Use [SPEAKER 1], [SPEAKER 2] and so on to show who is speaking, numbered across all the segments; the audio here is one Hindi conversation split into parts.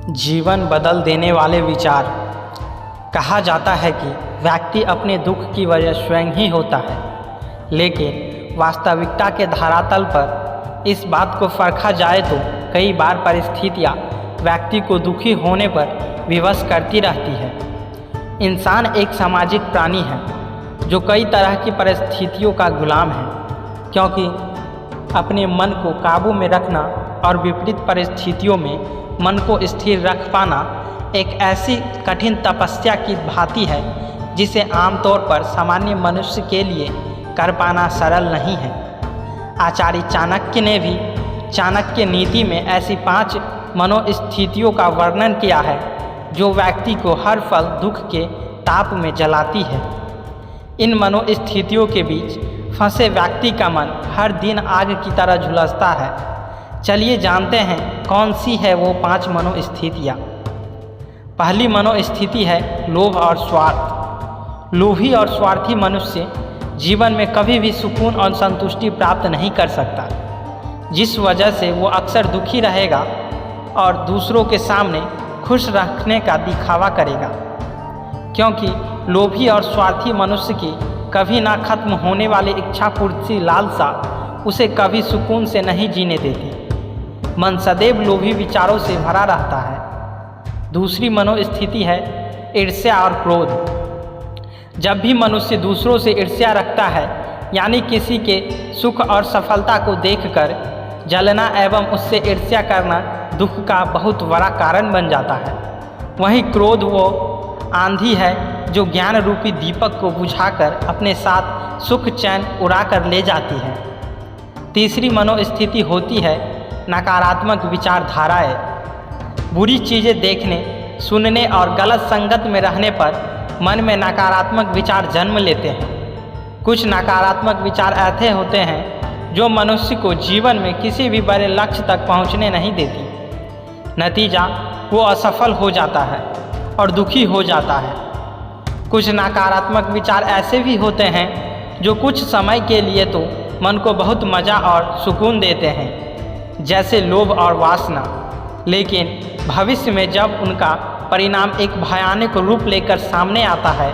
[SPEAKER 1] जीवन बदल देने वाले विचार। कहा जाता है कि व्यक्ति अपने दुख की वजह स्वयं ही होता है, लेकिन वास्तविकता के धरातल पर इस बात को परखा जाए तो कई बार परिस्थितियाँ व्यक्ति को दुखी होने पर विवश करती रहती है। इंसान एक सामाजिक प्राणी है जो कई तरह की परिस्थितियों का गुलाम है, क्योंकि अपने मन को काबू में रखना और विपरीत परिस्थितियों में मन को स्थिर रख पाना एक ऐसी कठिन तपस्या की भांति है जिसे आमतौर पर सामान्य मनुष्य के लिए कर पाना सरल नहीं है। आचार्य चाणक्य ने भी चाणक्य नीति में ऐसी 5 मनोस्थितियों का वर्णन किया है जो व्यक्ति को हर पल दुख के ताप में जलाती है। इन मनोस्थितियों के बीच फंसे व्यक्ति का मन हर दिन आग की तरह झुलसता है। चलिए जानते हैं कौन सी है वो 5 मनोस्थितियाँ। पहली मनोस्थिति है लोभ और स्वार्थ। लोभी और स्वार्थी मनुष्य जीवन में कभी भी सुकून और संतुष्टि प्राप्त नहीं कर सकता, जिस वजह से वो अक्सर दुखी रहेगा और दूसरों के सामने खुश रखने का दिखावा करेगा। क्योंकि लोभी और स्वार्थी मनुष्य की कभी ना खत्म होने वाली इच्छा पूर्ति लालसा उसे कभी सुकून से नहीं जीने देती। मन सदैव लोभी विचारों से भरा रहता है। दूसरी मनोस्थिति है ईर्ष्या और क्रोध। जब भी मनुष्य दूसरों से ईर्ष्या रखता है, यानी किसी के सुख और सफलता को देखकर जलना एवं उससे ईर्ष्या करना दुख का बहुत बड़ा कारण बन जाता है। वहीं क्रोध वो आंधी है जो ज्ञान रूपी दीपक को बुझाकर अपने साथ सुख चैन उड़ा कर ले जाती है। तीसरी मनोस्थिति होती है नकारात्मक विचारधाराएं। बुरी चीज़ें देखने, सुनने और गलत संगत में रहने पर मन में नकारात्मक विचार जन्म लेते हैं। कुछ नकारात्मक विचार ऐसे होते हैं जो मनुष्य को जीवन में किसी भी बड़े लक्ष्य तक पहुंचने नहीं देती। नतीजा वो असफल हो जाता है और दुखी हो जाता है। कुछ नकारात्मक विचार ऐसे भी होते हैं जो कुछ समय के लिए तो मन को बहुत मज़ा और सुकून देते हैं, जैसे लोभ और वासना, लेकिन भविष्य में जब उनका परिणाम एक भयानक रूप लेकर सामने आता है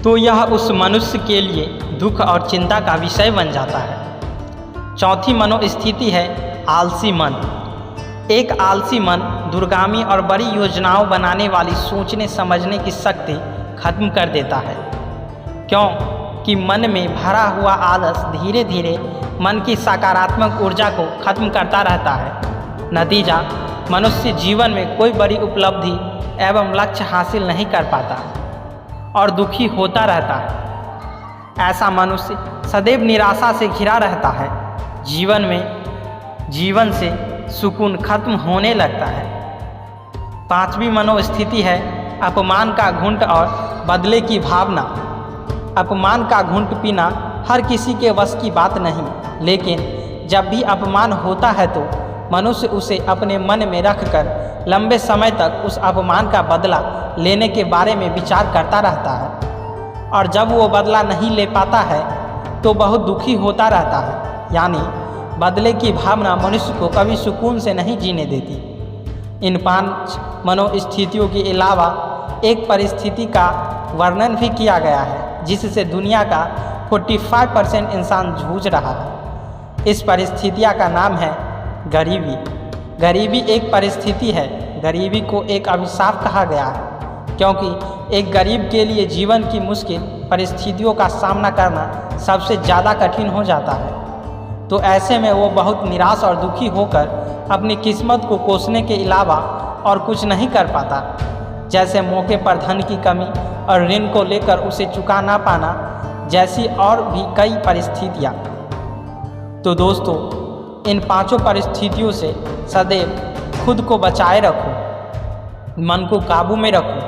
[SPEAKER 1] तो यह उस मनुष्य के लिए दुख और चिंता का विषय बन जाता है। चौथी मनोस्थिति है आलसी मन। एक आलसी मन दूरगामी और बड़ी योजनाओं बनाने वाली सोचने समझने की शक्ति खत्म कर देता है, क्योंकि मन में भरा हुआ आलस धीरे धीरे मन की सकारात्मक ऊर्जा को खत्म करता रहता है। नतीजा मनुष्य जीवन में कोई बड़ी उपलब्धि एवं लक्ष्य हासिल नहीं कर पाता और दुखी होता रहता है। ऐसा मनुष्य सदैव निराशा से घिरा रहता है। जीवन से सुकून खत्म होने लगता है। पांचवी मनोस्थिति है अपमान का घूंट और बदले की भावना। अपमान का घूंट पीना हर किसी के वश की बात नहीं, लेकिन जब भी अपमान होता है तो मनुष्य उसे अपने मन में रखकर लंबे समय तक उस अपमान का बदला लेने के बारे में विचार करता रहता है, और जब वो बदला नहीं ले पाता है तो बहुत दुखी होता रहता है। यानी बदले की भावना मनुष्य को कभी सुकून से नहीं जीने देती। इन 5 मनोस्थितियों के अलावा एक परिस्थिति का वर्णन भी किया गया है जिससे दुनिया का 45% इंसान जूझ रहा है। इस परिस्थितियाँ का नाम है गरीबी। गरीबी एक परिस्थिति है। गरीबी को एक अभिशाप कहा गया है, क्योंकि एक गरीब के लिए जीवन की मुश्किल परिस्थितियों का सामना करना सबसे ज़्यादा कठिन हो जाता है। तो ऐसे में वो बहुत निराश और दुखी होकर अपनी किस्मत को कोसने के अलावा और कुछ नहीं कर पाता, जैसे मौके पर धन की कमी और ऋण को लेकर उसे चुका ना पाना जैसी और भी कई परिस्थितियाँ। तो दोस्तों, इन 5 परिस्थितियों से सदैव खुद को बचाए रखो, मन को काबू में रखो,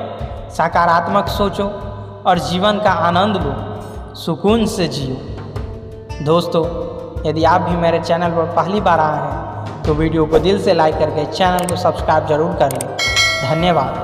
[SPEAKER 1] सकारात्मक सोचो और जीवन का आनंद लो, सुकून से जियो। दोस्तों, यदि आप भी मेरे चैनल पर पहली बार आए हैं तो वीडियो को दिल से लाइक करके चैनल को सब्सक्राइब जरूर कर लें। धन्यवाद।